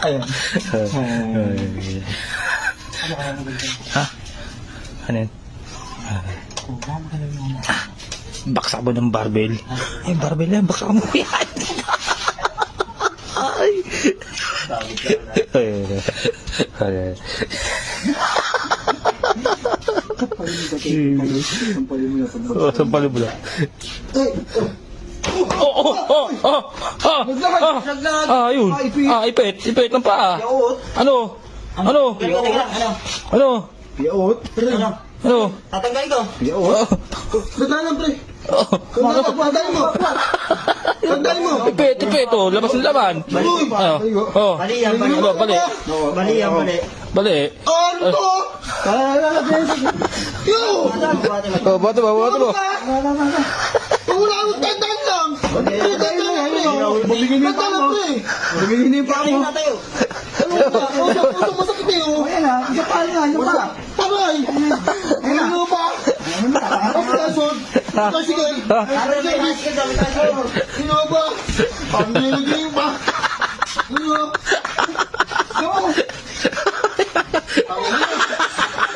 Ayun. Ha? Ano yan? Baksa mo ng barbell. Ay, barbell yan. Baksa mo yan. Ay. Ay. Sampalin mo lang. Ayun. Ipit. Ipit ng paa. Ano? Ano? Ano? Piyaot. Ano? Tatanggalin ko. Piyaot. Naglalang pre. Tandali mo. Tandali mo. Ipit. Oh. Labas ng laman. Uy, Oh. Bali yan, bali. Ano? Bali. Bali yan, bali. Bali. ano to? Yo! Oh, bato ba? Wala akong tandaan lang. Tandaan lang pre. Bumigin pa mo. Ano ba? Usap masakit eh. Ayan na. Isa pa nga. Taray. Ano ba? Kason. Sige. Sino ba? Pag-nilagay ba? Sino?